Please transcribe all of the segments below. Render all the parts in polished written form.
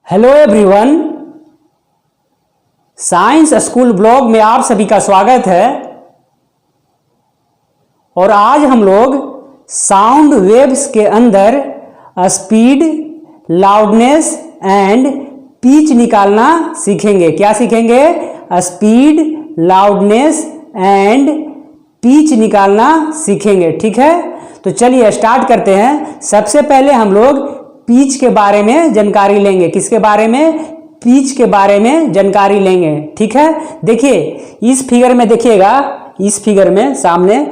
Hello everyone, science school blog में आप सभी का स्वागत है। और आज हम लोग साउंड वेव्स के अंदर स्पीड, लाउडनेस एंड पिच निकालना सीखेंगे। क्या सीखेंगे? स्पीड, लाउडनेस एंड पिच निकालना सीखेंगे। ठीक है, तो चलिए स्टार्ट करते हैं। सबसे पहले हम लोग पिच के बारे में जानकारी लेंगे। किसके बारे में? पिच के बारे में जानकारी लेंगे। ठीक है, देखिए इस फिगर में देखिएगा, इस फिगर में सामने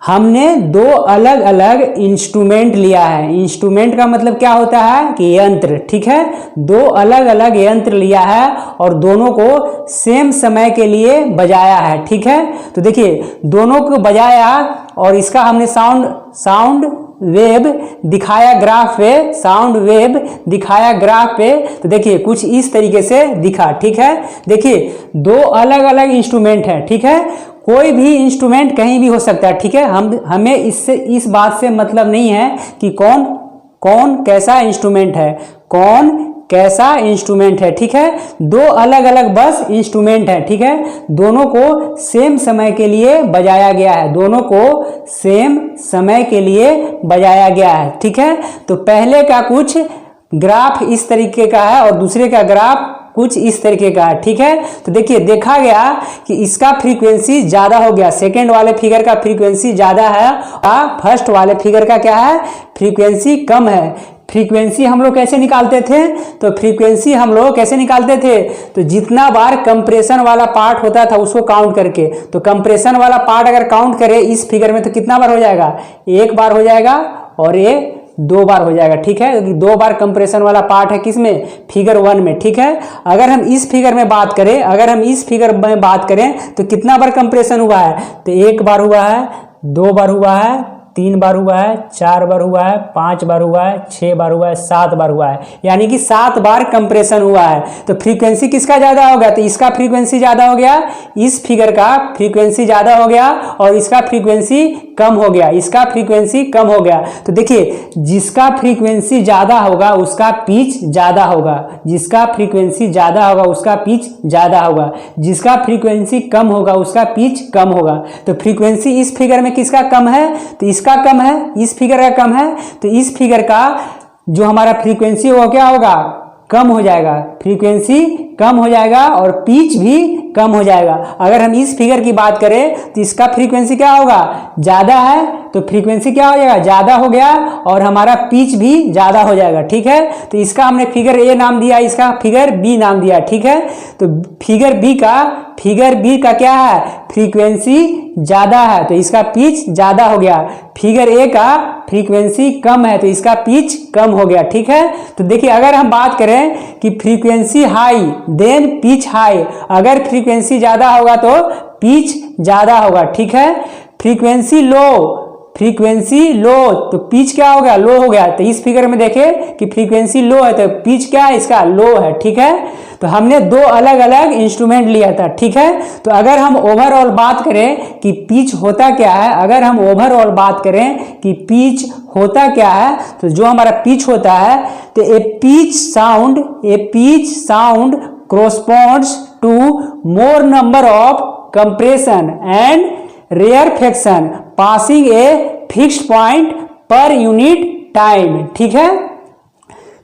हमने दो अलग अलग इंस्ट्रूमेंट लिया है। इंस्ट्रूमेंट का मतलब क्या होता है कि यंत्र। ठीक है, दो अलग अलग यंत्र लिया है और दोनों को सेम समय के लिए बजाया है। ठीक है, तो देखिए दोनों को बजाया और इसका हमने साउंड वेव दिखाया ग्राफ पे, साउंड वेव दिखाया ग्राफ पे। तो देखिए कुछ इस तरीके से दिखा। ठीक है, देखिए दो अलग अलग इंस्ट्रूमेंट है। ठीक है, कोई भी इंस्ट्रूमेंट कहीं भी हो सकता है। ठीक है, हमें इससे इस बात से मतलब नहीं है कि कौन कैसा इंस्ट्रूमेंट है, कौन कैसा इंस्ट्रूमेंट है। ठीक है, दो अलग अलग बस इंस्ट्रूमेंट है। ठीक है, दोनों को सेम समय के लिए बजाया गया है, दोनों को सेम समय के लिए बजाया गया है। ठीक है, तो पहले का कुछ ग्राफ इस तरीके का है और दूसरे का ग्राफ कुछ इस तरीके का है। ठीक है, तो देखिए देखा गया कि इसका फ्रीक्वेंसी ज्यादा हो गया, सेकेंड वाले फिगर का फ्रीक्वेंसी ज्यादा है और फर्स्ट वाले फिगर का क्या है, फ्रीक्वेंसी कम है। फ्रीक्वेंसी हम लोग कैसे निकालते थे? तो फ्रीक्वेंसी हम लोग कैसे निकालते थे? तो जितना बार कंप्रेशन वाला पार्ट होता था उसको काउंट करके। तो कंप्रेशन वाला पार्ट अगर काउंट करें इस फिगर में तो कितना बार हो जाएगा? एक बार हो जाएगा और ये दो बार हो जाएगा। ठीक है, तो दो बार कंप्रेशन वाला पार्ट है किसमें? फिगर 1 में। ठीक है, अगर हम इस फिगर में बात करें, तो कितना बार कंप्रेशन हुआ है? तो एक बार हुआ है, दो बार हुआ है, 3 बार हुआ है, 4 बार हुआ है, 5 बार हुआ है, 6 बार हुआ है, 7 बार हुआ है, यानी कि 7 बार कंप्रेशन हुआ है। तो फ्रीक्वेंसी किसका ज्यादा हो गया? तो इसका फ्रीक्वेंसी ज्यादा हो गया, इस फिगर का फ्रीक्वेंसी ज्यादा हो गया और इसका फ्रीक्वेंसी कम हो गया, इसका फ्रीक्वेंसी कम हो गया। तो देखिए जिसका फ्रीक्वेंसी ज्यादा होगा उसका पिच ज्यादा होगा, जिसका फ्रीक्वेंसी ज्यादा होगा उसका पिच ज्यादा होगा, जिसका फ्रीक्वेंसी कम होगा उसका पिच कम होगा। तो फ्रीक्वेंसी इस फिगर में किसका कम है? तो इसका कम है, इस फिगर का कम है। तो इस फिगर का जो हमारा फ्रीक्वेंसी वो क्या होगा? कम हो जाएगा, फ्रीक्वेंसी कम हो जाएगा और पिच भी कम हो जाएगा। अगर हम इस फिगर की बात करें तो इसका फ्रीक्वेंसी क्या होगा? ज्यादा है, तो फ्रीक्वेंसी क्या हो जाएगा? ज्यादा हो गया और हमारा पिच भी ज्यादा हो जाएगा। ठीक है, तो इसका हमने फिगर ए नाम दिया, इसका फिगर बी नाम दिया। ठीक है, तो फिगर बी का क्या है? फ्रीक्वेंसी ज्यादा है तो इसका पिच ज्यादा हो गया। फिगर ए का फ्रीक्वेंसी कम है तो इसका पिच कम हो गया। ठीक है, तो देखिए अगर हम बात करें कि frequency high then pitch high, अगर फ्रीक्वेंसी ज्यादा होगा तो पिच ज्यादा होगा। ठीक है, फ्रीक्वेंसी लो तो पिच क्या हो गया? लो हो गया। तो इस फिगर में देखें कि फ्रीक्वेंसी लो है तो पिच क्या है? इसका लो है। ठीक है, तो हमने दो अलग अलग इंस्ट्रूमेंट लिया था। ठीक है, तो अगर हम ओवरऑल बात करें कि पिच होता क्या है, अगर हम ओवरऑल बात करें कि पिच होता क्या है, तो जो हमारा पिच होता है तो a pitch sound corresponds to more number of compression and rarefaction passing a fixed point per unit time। ठीक है,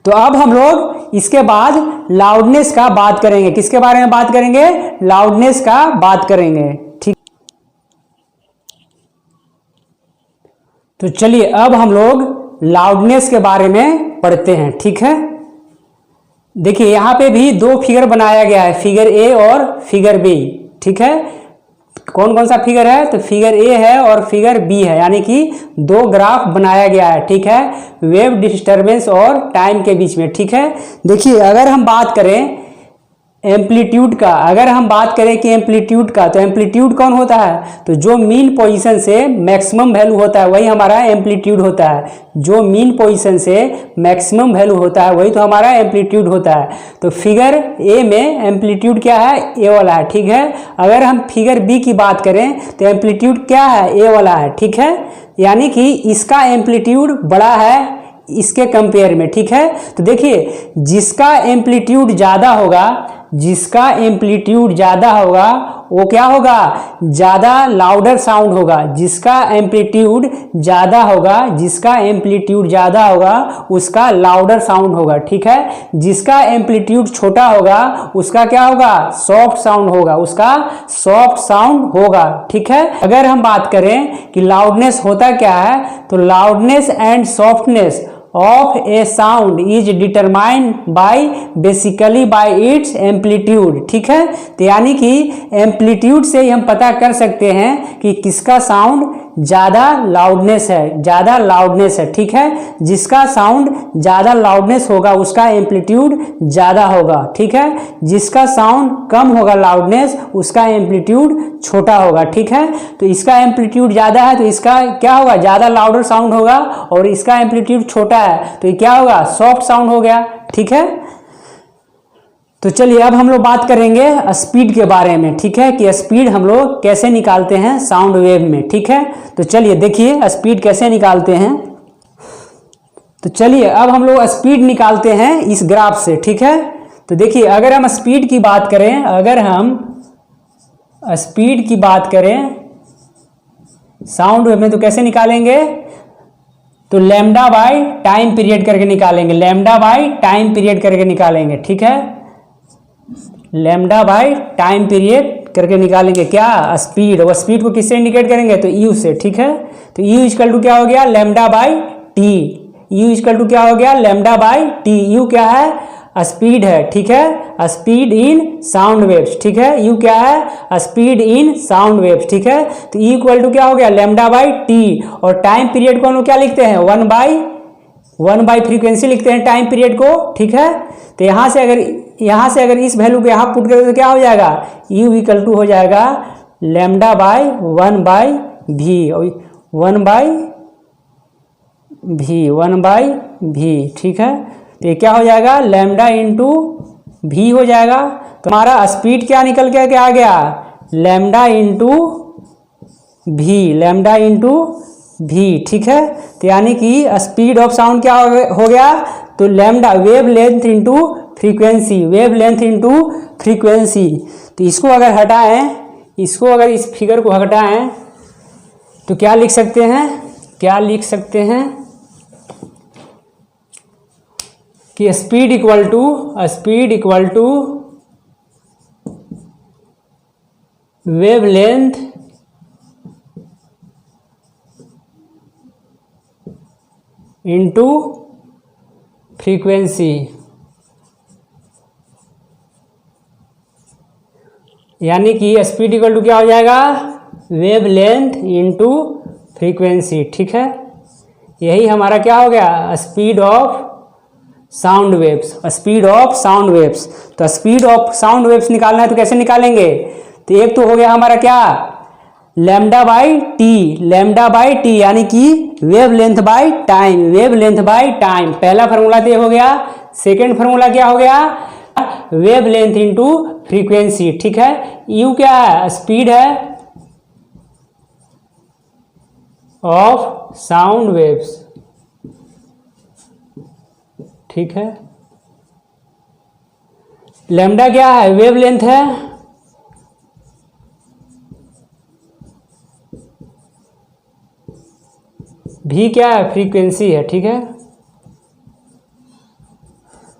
तो अब हम लोग इसके बाद लाउडनेस का बात करेंगे। किसके बारे में बात करेंगे? लाउडनेस का बात करेंगे। ठीक, तो चलिए अब हम लोग लाउडनेस के बारे में पढ़ते हैं। ठीक है, देखिए यहां पे भी दो फिगर बनाया गया है, फिगर ए और फिगर बी। ठीक है, कौन कौन सा फिगर है? तो फिगर ए है और फिगर बी है, यानी कि दो ग्राफ बनाया गया है। ठीक है, वेव डिस्टरबेंस और टाइम के बीच में। ठीक है, देखिए अगर हम बात करें एम्पलीट्यूड का, अगर हम बात करें कि एम्पलीट्यूड का, तो एम्पलीट्यूड कौन होता है? तो जो मीन पोजीशन से मैक्सिमम वैल्यू होता है वही हमारा एम्पलीट्यूड होता है। जो मीन पोजीशन से मैक्सिमम वैल्यू होता है वही तो हमारा एम्पलीट्यूड होता है। तो फिगर ए में एम्पलीट्यूड क्या है? ए वाला है। ठीक है, अगर हम फिगर बी की बात करें तो एम्पलीट्यूड क्या है? ए वाला है। ठीक है, यानी कि इसका एम्पलीट्यूड बड़ा है, इसके कंपेयर में, ठीक है। तो देखिए जिसका एम्पलीट्यूड ज़्यादा होगा, जिसका एम्पलीट्यूड ज़्यादा होगा वो क्या होगा, ज़्यादा लाउडर साउंड होगा। जिसका एम्पलीट्यूड ज़्यादा होगा, जिसका एम्पलीट्यूड ज़्यादा होगा उसका लाउडर साउंड होगा, ठीक है। जिसका एम्पलीट्यूड छोटा होगा उसका क्या होगा, सॉफ्ट साउंड होगा, उसका सॉफ्ट साउंड होगा, ठीक है। अगर हम बात करें कि लाउडनेस होता क्या है, तो loudness and softness of a sound is determined by basically by its amplitude, ठीक है। तो यानी कि एम्पलीट्यूड से ही हम पता कर सकते हैं कि किसका साउंड ज़्यादा लाउडनेस है, ज़्यादा लाउडनेस है, ठीक है। जिसका साउंड ज़्यादा लाउडनेस होगा उसका एम्पलीट्यूड ज़्यादा होगा, ठीक है। जिसका साउंड कम होगा लाउडनेस उसका एम्पलीट्यूड छोटा होगा, ठीक है। तो इसका एम्पलीट्यूड ज़्यादा है तो इसका क्या होगा, ज़्यादा लाउडर साउंड होगा, और इसका एम्पलीट्यूड छोटा है तो ये क्या होगा, सॉफ्ट साउंड हो गया, ठीक है। तो चलिए अब हम लोग बात करेंगे स्पीड के बारे में, ठीक है, कि स्पीड हम लोग कैसे निकालते हैं साउंड वेव में, ठीक है। तो चलिए देखिए स्पीड कैसे निकालते हैं। तो चलिए अब हम लोग स्पीड निकालते हैं इस ग्राफ से, ठीक है। तो देखिए अगर हम स्पीड की बात करें, अगर हम स्पीड की बात करें साउंड वेव में तो कैसे निकालेंगे, तो लैम्डा बाय टाइम पीरियड करके निकालेंगे, लैम्डा बाय टाइम पीरियड करके निकालेंगे, ठीक है। लैम्डा बाय टाइम पीरियड करके निकालेंगे क्या, स्पीड। और स्पीड को किससे इंडिकेट करेंगे, तो यू से, ठीक है। तो यू इक्वल टू क्या हो गया, lambda by T. U equal to क्या हो गया, लैम्डा बाय टी। यू क्या है, स्पीड है, ठीक है, स्पीड इन साउंड वेव्स, ठीक है। यू क्या है, स्पीड इन साउंड वेव्स, ठीक है। तो यू इक्वल टू क्या हो गया, लैम्डा बाय टी। और टाइम पीरियड को हम लोग क्या लिखते हैं, वन बाई फ्रीक्वेंसी लिखते हैं टाइम पीरियड को, ठीक है। तो यहाँ से अगर इस वैल्यू को यहाँ पुट करें तो क्या हो जाएगा, यू इक्वल टू हो जाएगा लैम्डा बाय वन बाई भी, वन बाई भी, ठीक है। तो ये क्या हो जाएगा, लैम्डा इंटू भी हो जाएगा। तो हमारा स्पीड क्या निकल के आ गया, लैम्डा इंटू भी, ठीक है। तो यानी कि स्पीड ऑफ साउंड क्या हो गया, तो lambda wave length into frequency, wave length into frequency. तो इसको अगर हटाएं, अगर इस फिगर को हटाएं तो क्या लिख सकते हैं, कि speed equal to wavelength into frequency. यानी कि स्पीड इक्वल टू क्या हो जाएगा, वेव लेंथ इंटू फ्रीक्वेंसी, ठीक है। यही हमारा क्या हो गया, speed of sound waves, speed of sound waves. तो स्पीड ऑफ साउंड वेव्स निकालना है तो कैसे निकालेंगे, तो एक तो हो गया हमारा क्या, लैम्डा बाई टी, यानी कि वेव लेंथ बाय टाइम, पहला फार्मूला तो ये हो गया। सेकेंड फार्मूला क्या हो गया, वेव लेंथ इंटू फ्रीक्वेंसी, ठीक है। यू क्या है, स्पीड है ऑफ साउंड वेव्स, ठीक है। लैम्डा क्या है, वेव लेंथ है, भी क्या है, फ्रीक्वेंसी है, ठीक है।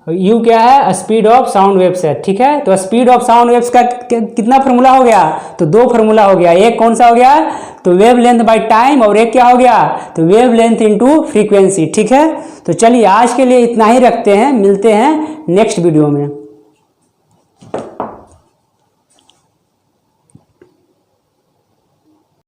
यू क्या है, स्पीड ऑफ साउंड वेव्स है, ठीक है। तो स्पीड ऑफ साउंड वेव्स का कितना फार्मूला हो गया, तो दो फार्मूला हो गया। एक कौन सा हो गया, तो वेव लेंथ बाय टाइम, और एक क्या हो गया, तो वेव लेंथ इनटू फ्रीक्वेंसी, ठीक है। तो चलिए आज के लिए इतना ही रखते हैं, मिलते हैं नेक्स्ट वीडियो में।